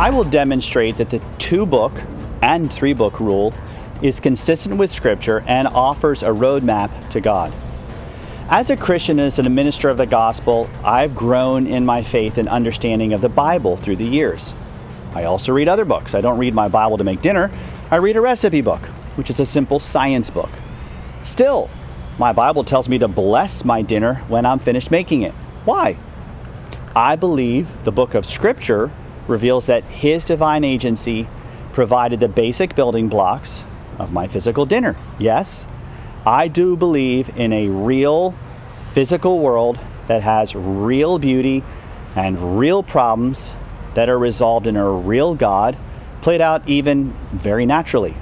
I will demonstrate that the 2-book and 3-book rule is consistent with Scripture and offers a roadmap to God. As a Christian and as a minister of the gospel, I've grown in my faith and understanding of the Bible through the years. I also read other books. I don't read my Bible to make dinner. I read a recipe book, which is a simple science book. Still, my Bible tells me to bless my dinner when I'm finished making it. Why? I believe the book of Scripture reveals that His divine agency provided the basic building blocks of my physical dinner. Yes, I do believe in a real physical world that has real beauty and real problems that are resolved in a real God, played out even very naturally.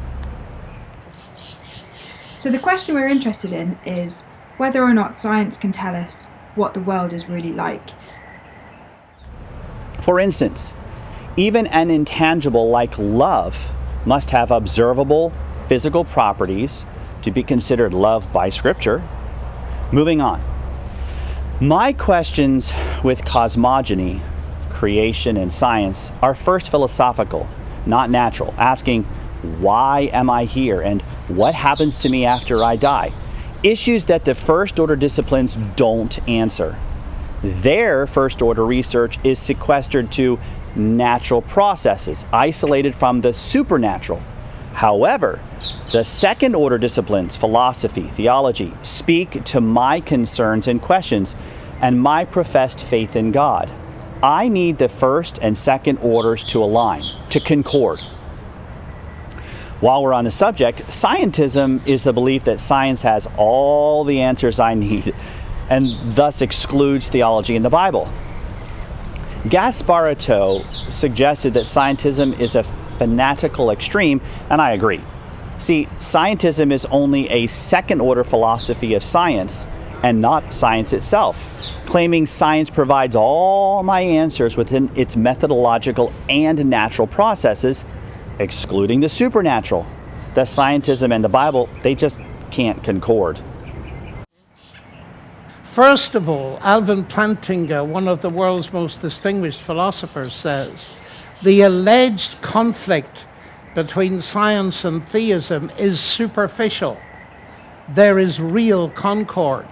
So the question we're interested in is whether or not science can tell us what the world is really like. For instance, even an intangible like love must have observable physical properties to be considered love by Scripture. Moving on. My questions with cosmogony, creation, and science are first philosophical, not natural, asking, why am I here and what happens to me after I die? Issues that the first-order disciplines don't answer. Their first-order research is sequestered to natural processes, isolated from the supernatural. However, the second-order disciplines, philosophy, theology, speak to my concerns and questions and my professed faith in God. I need the first and second orders to align, to concord. While we're on the subject, scientism is the belief that science has all the answers I need and thus excludes theology in the Bible. Gasparito suggested that scientism is a fanatical extreme, and I agree. See, scientism is only a second-order philosophy of science and not science itself, claiming science provides all my answers within its methodological and natural processes, excluding the supernatural. The scientism and the Bible, they just can't concord. First of all, Alvin Plantinga, one of the world's most distinguished philosophers, says, the alleged conflict between science and theism is superficial. There is real concord.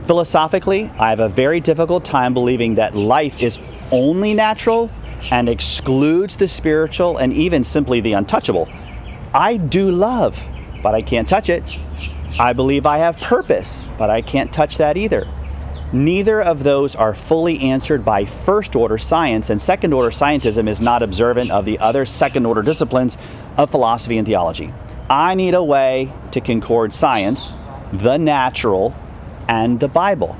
Philosophically, I have a very difficult time believing that life is only natural and excludes the spiritual and even simply the untouchable. I do love, but I can't touch it. I believe I have purpose, but I can't touch that either. Neither of those are fully answered by first-order science, and second-order scientism is not observant of the other second-order disciplines of philosophy and theology. I need a way to concord science, the natural, and the Bible.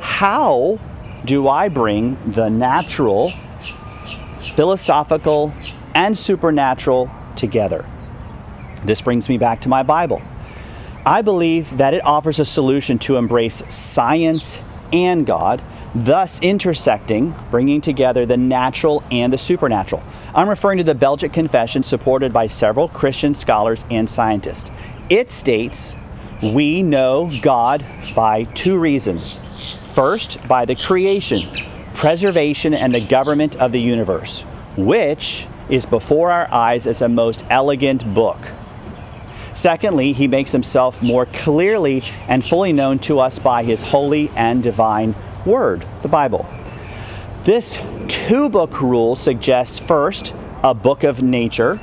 How do I bring the natural, philosophical, and supernatural together? This brings me back to my Bible. I believe that it offers a solution to embrace science and God, thus intersecting, bringing together the natural and the supernatural. I'm referring to the Belgic Confession, supported by several Christian scholars and scientists. It states, we know God by 2 reasons. First, by the creation, preservation, and the government of the universe, which is before our eyes as a most elegant book. Secondly, he makes himself more clearly and fully known to us by his holy and divine word, the Bible. This 2-book rule suggests first, a book of nature,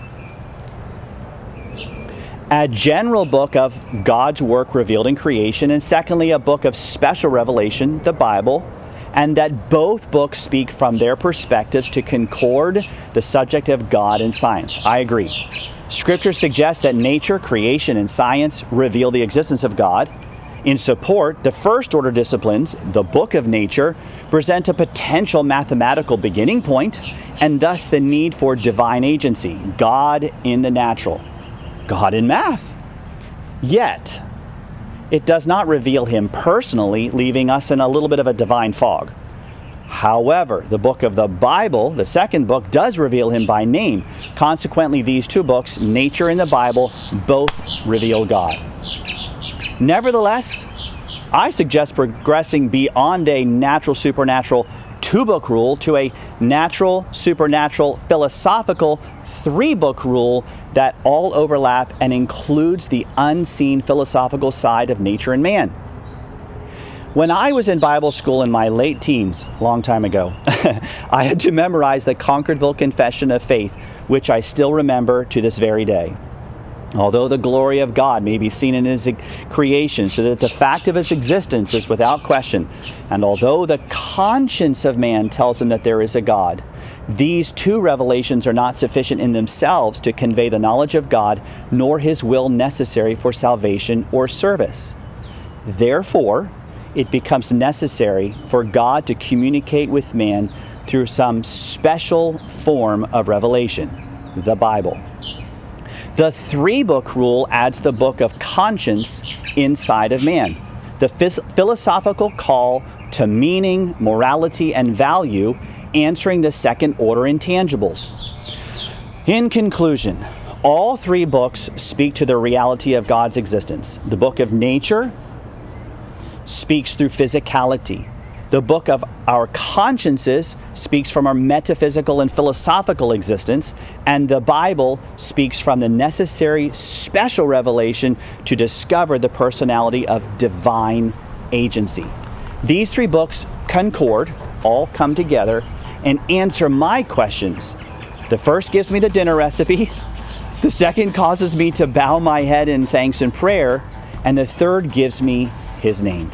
a general book of God's work revealed in creation, and secondly, a book of special revelation, the Bible, and that both books speak from their perspectives to concord the subject of God and science. I agree. Scripture suggests that nature, creation, and science reveal the existence of God. In support, the first-order disciplines, the book of nature, present a potential mathematical beginning point, and thus the need for divine agency, God in the natural, God in math. Yet, it does not reveal him personally, leaving us in a little bit of a divine fog. However, the book of the Bible, the second book, does reveal him by name. Consequently, these 2 books, nature and the Bible, both reveal God. Nevertheless, I suggest progressing beyond a natural-supernatural 2-book rule to a natural, supernatural, philosophical 3-book rule that all overlap and includes the unseen philosophical side of nature and man. When I was in Bible school in my late teens, a long time ago, I had to memorize the Concordville Confession of Faith, which I still remember to this very day. Although the glory of God may be seen in His creation, so that the fact of His existence is without question, and although the conscience of man tells him that there is a God, these two revelations are not sufficient in themselves to convey the knowledge of God, nor His will necessary for salvation or service. Therefore, it becomes necessary for God to communicate with man through some special form of revelation, the Bible. The 3-book rule adds the book of conscience inside of man, the philosophical call to meaning, morality, and value, answering the second-order intangibles. In conclusion, all 3 books speak to the reality of God's existence. The book of nature speaks through physicality. The book of our consciences speaks from our metaphysical and philosophical existence, and the Bible speaks from the necessary special revelation to discover the personality of divine agency. These 3 books concord, all come together, and answer my questions. The first gives me the dinner recipe, the second causes me to bow my head in thanks and prayer, and the third gives me His name.